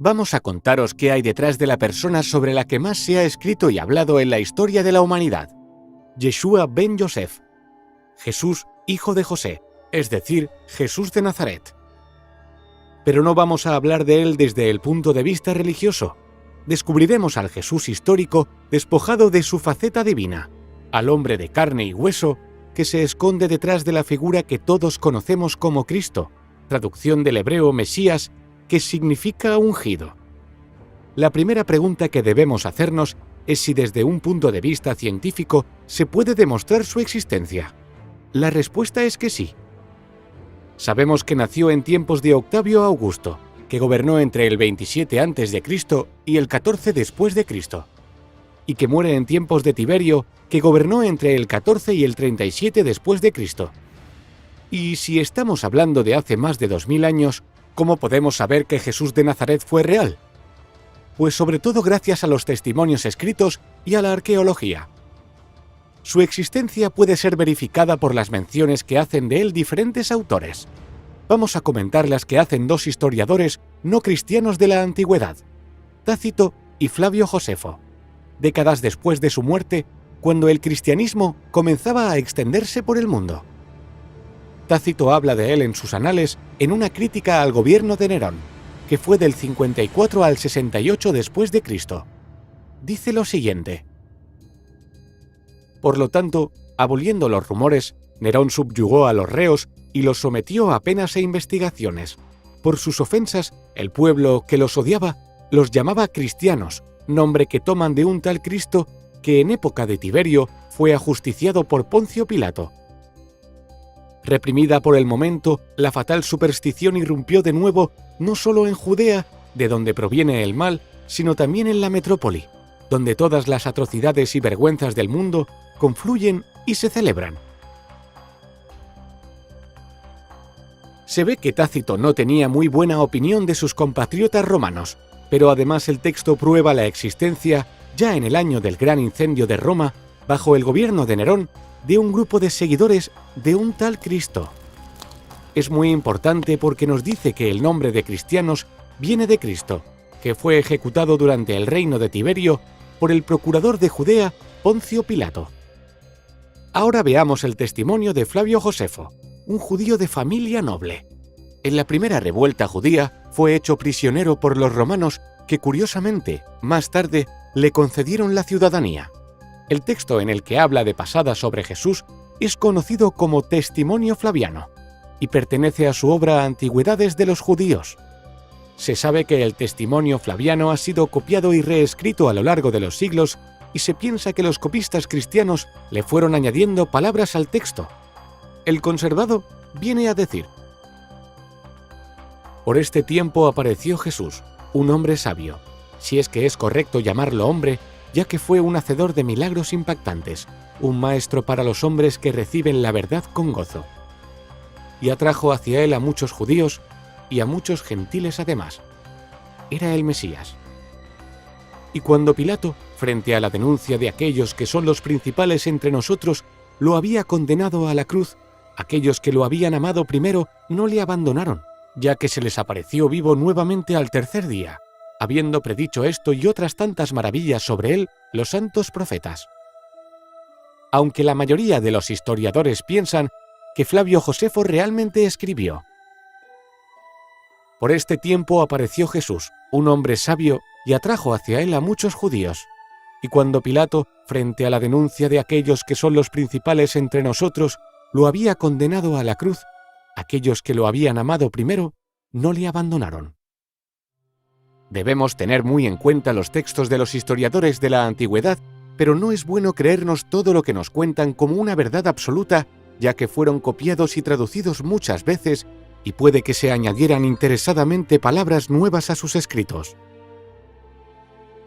vamos a contaros qué hay detrás de la persona sobre la que más se ha escrito y hablado en la historia de la humanidad: Yeshua ben Yosef, Jesús, hijo de José, es decir, Jesús de Nazaret. Pero no vamos a hablar de él desde el punto de vista religioso. Descubriremos al Jesús histórico despojado de su faceta divina, al hombre de carne y hueso que se esconde detrás de la figura que todos conocemos como Cristo, traducción del hebreo Mesías, que significa ungido. La primera pregunta que debemos hacernos es si desde un punto de vista científico se puede demostrar su existencia. La respuesta es que sí. Sabemos que nació en tiempos de Octavio Augusto, que gobernó entre el 27 a.C. y el 14 después de Cristo, y que muere en tiempos de Tiberio, que gobernó entre el 14 y el 37 después de Cristo. Y si estamos hablando de hace más de 2000 años, ¿cómo podemos saber que Jesús de Nazaret fue real? Pues sobre todo gracias a los testimonios escritos y a la arqueología. Su existencia puede ser verificada por las menciones que hacen de él diferentes autores. Vamos a comentar las que hacen dos historiadores no cristianos de la antigüedad, Tácito y Flavio Josefo, décadas después de su muerte, cuando el cristianismo comenzaba a extenderse por el mundo. Tácito habla de él en sus anales en una crítica al gobierno de Nerón, que fue del 54 al 68 después de Cristo. Dice lo siguiente: por lo tanto, aboliendo los rumores, Nerón subyugó a los reos y los sometió a penas e investigaciones. Por sus ofensas, el pueblo que los odiaba los llamaba cristianos, nombre que toman de un tal Cristo que en época de Tiberio fue ajusticiado por Poncio Pilato. Reprimida por el momento, la fatal superstición irrumpió de nuevo no solo en Judea, de donde proviene el mal, sino también en la metrópoli, donde todas las atrocidades y vergüenzas del mundo confluyen y se celebran. Se ve que Tácito no tenía muy buena opinión de sus compatriotas romanos, pero además el texto prueba la existencia, ya en el año del gran incendio de Roma, bajo el gobierno de Nerón, de un grupo de seguidores de un tal Cristo. Es muy importante porque nos dice que el nombre de cristianos viene de Cristo, que fue ejecutado durante el reino de Tiberio por el procurador de Judea, Poncio Pilato. Ahora veamos el testimonio de Flavio Josefo, un judío de familia noble. En la primera revuelta judía fue hecho prisionero por los romanos que, curiosamente, más tarde le concedieron la ciudadanía. El texto en el que habla de pasada sobre Jesús es conocido como Testimonio Flaviano y pertenece a su obra Antigüedades de los Judíos. Se sabe que el Testimonio Flaviano ha sido copiado y reescrito a lo largo de los siglos y se piensa que los copistas cristianos le fueron añadiendo palabras al texto. El conservado viene a decir: por este tiempo apareció Jesús, un hombre sabio, si es que es correcto llamarlo hombre, ya que fue un hacedor de milagros impactantes, un maestro para los hombres que reciben la verdad con gozo. Y atrajo hacia él a muchos judíos y a muchos gentiles además. Era el Mesías. Y cuando Pilato, frente a la denuncia de aquellos que son los principales entre nosotros, lo había condenado a la cruz, aquellos que lo habían amado primero no le abandonaron, ya que se les apareció vivo nuevamente al tercer día, habiendo predicho esto y otras tantas maravillas sobre él los santos profetas. Aunque la mayoría de los historiadores piensan que Flavio Josefo realmente escribió: por este tiempo apareció Jesús, un hombre sabio, y atrajo hacia él a muchos judíos. Y cuando Pilato, frente a la denuncia de aquellos que son los principales entre nosotros, lo había condenado a la cruz, aquellos que lo habían amado primero no le abandonaron. Debemos tener muy en cuenta los textos de los historiadores de la antigüedad, pero no es bueno creernos todo lo que nos cuentan como una verdad absoluta, ya que fueron copiados y traducidos muchas veces y puede que se añadieran interesadamente palabras nuevas a sus escritos.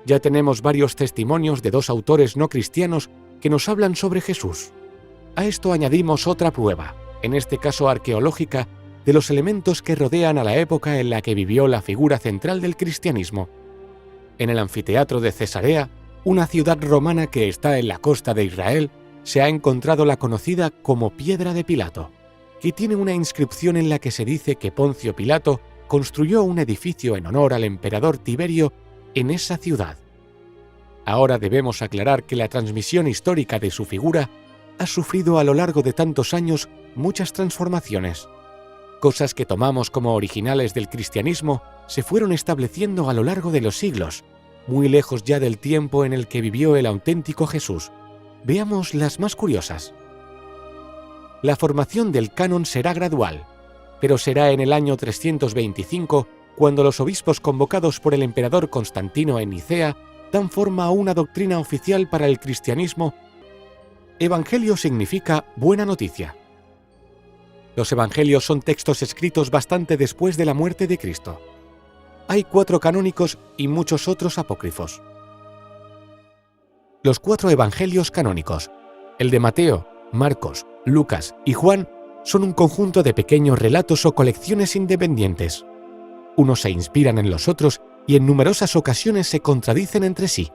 Ya tenemos varios testimonios de dos autores no cristianos que nos hablan sobre Jesús. A esto añadimos otra prueba, en este caso arqueológica, de los elementos que rodean a la época en la que vivió la figura central del cristianismo. En el anfiteatro de Cesarea, una ciudad romana que está en la costa de Israel, se ha encontrado la conocida como Piedra de Pilato, que tiene una inscripción en la que se dice que Poncio Pilato construyó un edificio en honor al emperador Tiberio en esa ciudad. Ahora debemos aclarar que la transmisión histórica de su figura ha sufrido a lo largo de tantos años muchas transformaciones. Cosas que tomamos como originales del cristianismo se fueron estableciendo a lo largo de los siglos, muy lejos ya del tiempo en el que vivió el auténtico Jesús. Veamos las más curiosas. La formación del canon será gradual, pero será en el año 325 cuando los obispos convocados por el emperador Constantino en Nicea dan forma a una doctrina oficial para el cristianismo. Evangelio significa buena noticia. Los evangelios son textos escritos bastante después de la muerte de Cristo. Hay 4 canónicos y muchos otros apócrifos. Los 4 evangelios canónicos, el de Mateo, Marcos, Lucas y Juan, son un conjunto de pequeños relatos o colecciones independientes. Unos se inspiran en los otros y en numerosas ocasiones se contradicen entre sí.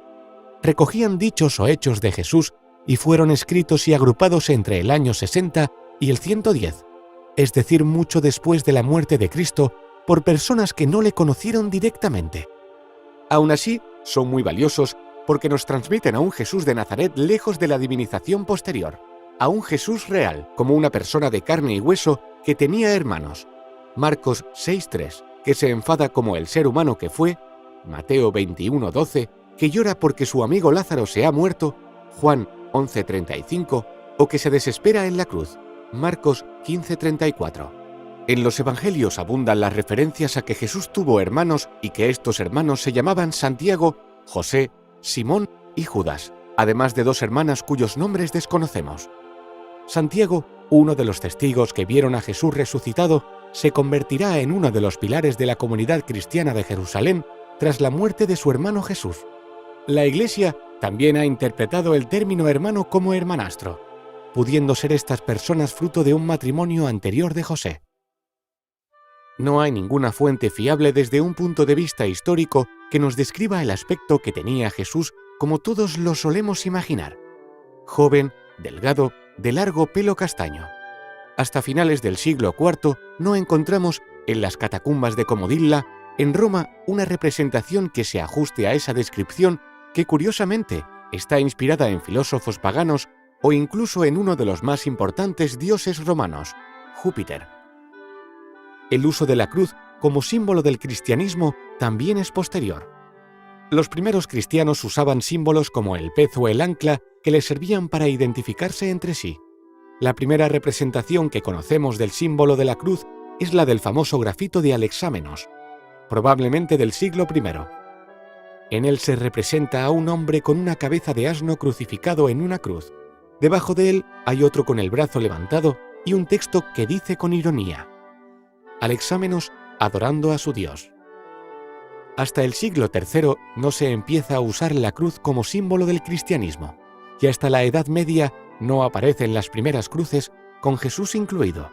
Recogían dichos o hechos de Jesús y fueron escritos y agrupados entre el año 60 y el 110, es decir, mucho después de la muerte de Cristo, por personas que no le conocieron directamente. Aún así, son muy valiosos porque nos transmiten a un Jesús de Nazaret lejos de la divinización posterior, a un Jesús real, como una persona de carne y hueso que tenía hermanos. Marcos 6:3, que se enfada como el ser humano que fue, Mateo 21:12, que llora porque su amigo Lázaro se ha muerto, Juan 11:35, o que se desespera en la cruz, Marcos 15:34. En los evangelios abundan las referencias a que Jesús tuvo hermanos y que estos hermanos se llamaban Santiago, José, Simón y Judas, además de 2 hermanas cuyos nombres desconocemos. Santiago, uno de los testigos que vieron a Jesús resucitado, se convertirá en uno de los pilares de la comunidad cristiana de Jerusalén tras la muerte de su hermano Jesús. La Iglesia también ha interpretado el término hermano como hermanastro, pudiendo ser estas personas fruto de un matrimonio anterior de José. No hay ninguna fuente fiable desde un punto de vista histórico que nos describa el aspecto que tenía Jesús como todos lo solemos imaginar: joven, delgado, de largo pelo castaño. Hasta finales del siglo IV no encontramos, en las catacumbas de Comodilla, en Roma, una representación que se ajuste a esa descripción que, curiosamente, está inspirada en filósofos paganos o incluso en uno de los más importantes dioses romanos, Júpiter. El uso de la cruz como símbolo del cristianismo también es posterior. Los primeros cristianos usaban símbolos como el pez o el ancla que les servían para identificarse entre sí. La primera representación que conocemos del símbolo de la cruz es la del famoso grafito de Alexámenos, probablemente del siglo I. En él se representa a un hombre con una cabeza de asno crucificado en una cruz. Debajo de él hay otro con el brazo levantado y un texto que dice con ironía: Alexámenos adorando a su Dios. Hasta el siglo III no se empieza a usar la cruz como símbolo del cristianismo, y hasta la Edad Media no aparecen las primeras cruces, con Jesús incluido.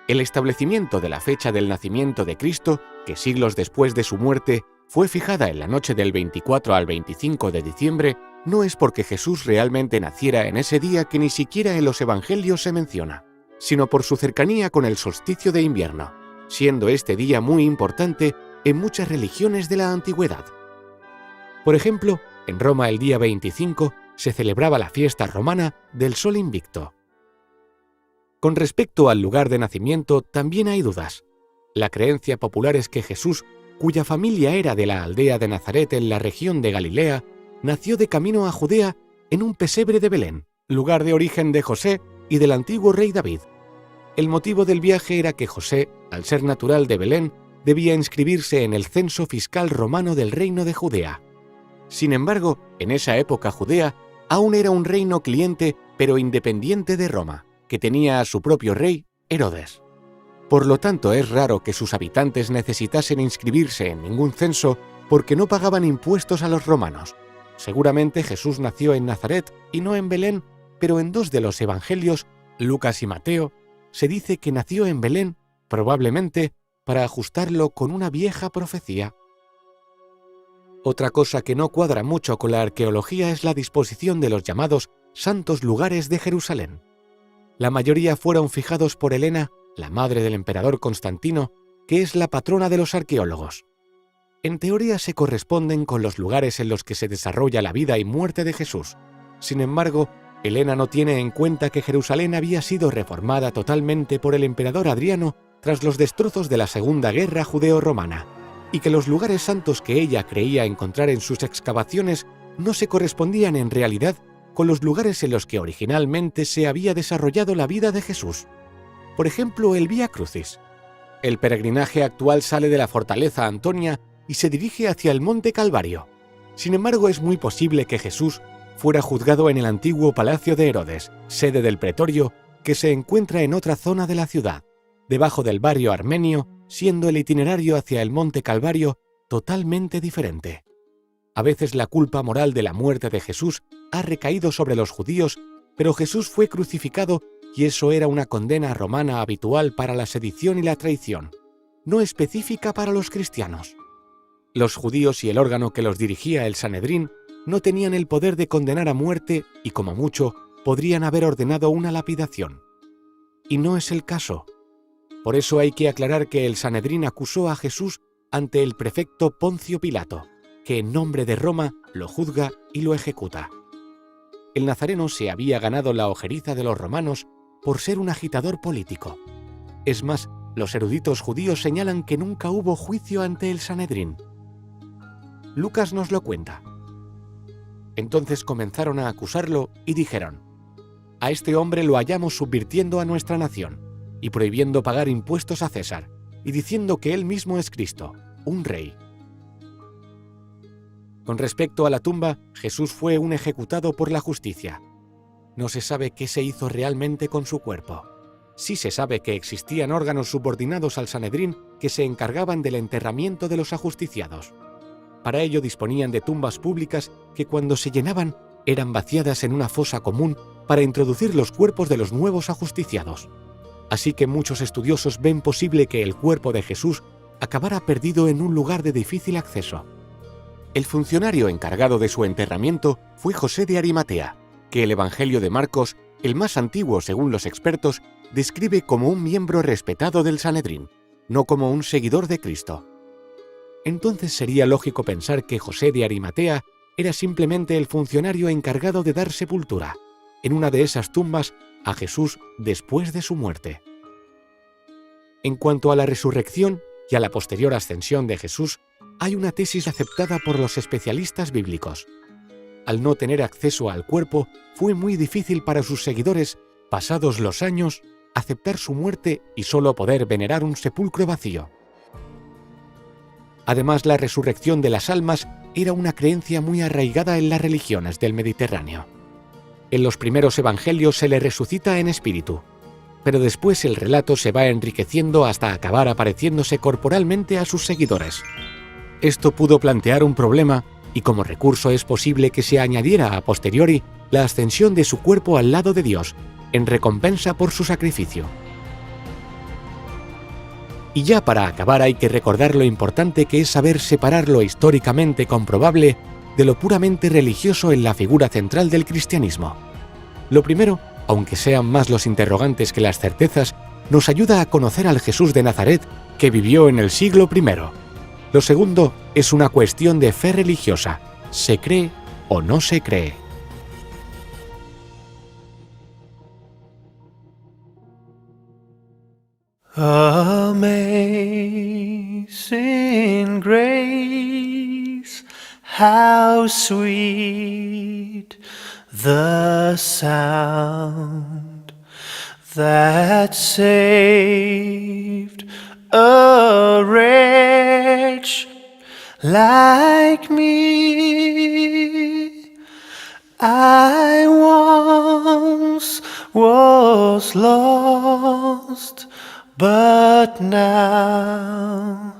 El establecimiento de la fecha del nacimiento de Cristo, que siglos después de su muerte fue fijada en la noche del 24 al 25 de diciembre, no es porque Jesús realmente naciera en ese día que ni siquiera en los evangelios se menciona, sino por su cercanía con el solsticio de invierno, siendo este día muy importante en muchas religiones de la antigüedad. Por ejemplo, en Roma el día 25 se celebraba la fiesta romana del Sol Invicto. Con respecto al lugar de nacimiento también hay dudas. La creencia popular es que Jesús, cuya familia era de la aldea de Nazaret en la región de Galilea, nació de camino a Judea en un pesebre de Belén, lugar de origen de José y del antiguo rey David. El motivo del viaje era que José, al ser natural de Belén, debía inscribirse en el censo fiscal romano del reino de Judea. Sin embargo, en esa época Judea aún era un reino cliente pero independiente de Roma, que tenía a su propio rey, Herodes. Por lo tanto, es raro que sus habitantes necesitasen inscribirse en ningún censo porque no pagaban impuestos a los romanos. Seguramente Jesús nació en Nazaret y no en Belén, pero en 2 de los evangelios, Lucas y Mateo, se dice que nació en Belén, probablemente para ajustarlo con una vieja profecía. Otra cosa que no cuadra mucho con la arqueología es la disposición de los llamados santos lugares de Jerusalén. La mayoría fueron fijados por Helena, la madre del emperador Constantino, que es la patrona de los arqueólogos. En teoría se corresponden con los lugares en los que se desarrolla la vida y muerte de Jesús. Sin embargo, Helena no tiene en cuenta que Jerusalén había sido reformada totalmente por el emperador Adriano tras los destrozos de la Segunda Guerra Judeo-Romana, y que los lugares santos que ella creía encontrar en sus excavaciones no se correspondían en realidad con los lugares en los que originalmente se había desarrollado la vida de Jesús. Por ejemplo, el Vía Crucis. El peregrinaje actual sale de la fortaleza Antonia y se dirige hacia el Monte Calvario. Sin embargo, es muy posible que Jesús fuera juzgado en el antiguo palacio de Herodes, sede del pretorio, que se encuentra en otra zona de la ciudad, debajo del barrio armenio, siendo el itinerario hacia el Monte Calvario totalmente diferente. A veces la culpa moral de la muerte de Jesús ha recaído sobre los judíos, pero Jesús fue crucificado y eso era una condena romana habitual para la sedición y la traición, no específica para los cristianos. Los judíos y el órgano que los dirigía, el Sanedrín, no tenían el poder de condenar a muerte y, como mucho, podrían haber ordenado una lapidación. Y no es el caso. Por eso hay que aclarar que el Sanedrín acusó a Jesús ante el prefecto Poncio Pilato, que en nombre de Roma lo juzga y lo ejecuta. El nazareno se había ganado la ojeriza de los romanos por ser un agitador político. Es más, los eruditos judíos señalan que nunca hubo juicio ante el Sanedrín. Lucas nos lo cuenta. Entonces comenzaron a acusarlo y dijeron: «A este hombre lo hallamos subvirtiendo a nuestra nación y prohibiendo pagar impuestos a César, y diciendo que él mismo es Cristo, un rey». Con respecto a la tumba, Jesús fue un ejecutado por la justicia. No se sabe qué se hizo realmente con su cuerpo. Sí se sabe que existían órganos subordinados al Sanedrín que se encargaban del enterramiento de los ajusticiados. Para ello disponían de tumbas públicas que, cuando se llenaban, eran vaciadas en una fosa común para introducir los cuerpos de los nuevos ajusticiados. Así que muchos estudiosos ven posible que el cuerpo de Jesús acabara perdido en un lugar de difícil acceso. El funcionario encargado de su enterramiento fue José de Arimatea, que el Evangelio de Marcos, el más antiguo según los expertos, describe como un miembro respetado del Sanedrín, no como un seguidor de Cristo. Entonces sería lógico pensar que José de Arimatea era simplemente el funcionario encargado de dar sepultura, en una de esas tumbas, a Jesús después de su muerte. En cuanto a la resurrección y a la posterior ascensión de Jesús, hay una tesis aceptada por los especialistas bíblicos. Al no tener acceso al cuerpo, fue muy difícil para sus seguidores, pasados los años, aceptar su muerte y solo poder venerar un sepulcro vacío. Además, la resurrección de las almas era una creencia muy arraigada en las religiones del Mediterráneo. En los primeros evangelios se le resucita en espíritu, pero después el relato se va enriqueciendo hasta acabar apareciéndose corporalmente a sus seguidores. Esto pudo plantear un problema, y como recurso es posible que se añadiera a posteriori la ascensión de su cuerpo al lado de Dios, en recompensa por su sacrificio. Y ya para acabar hay que recordar lo importante que es saber separar lo históricamente comprobable de lo puramente religioso en la figura central del cristianismo. Lo primero, aunque sean más los interrogantes que las certezas, nos ayuda a conocer al Jesús de Nazaret que vivió en el siglo I. Lo segundo es una cuestión de fe religiosa. ¿Se cree o no se cree? Amazing grace, how sweet the sound that saved a wretch like me. I once was lost, but now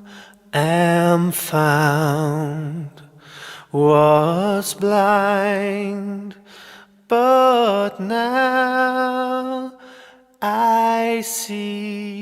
am found. Was blind, but now I see.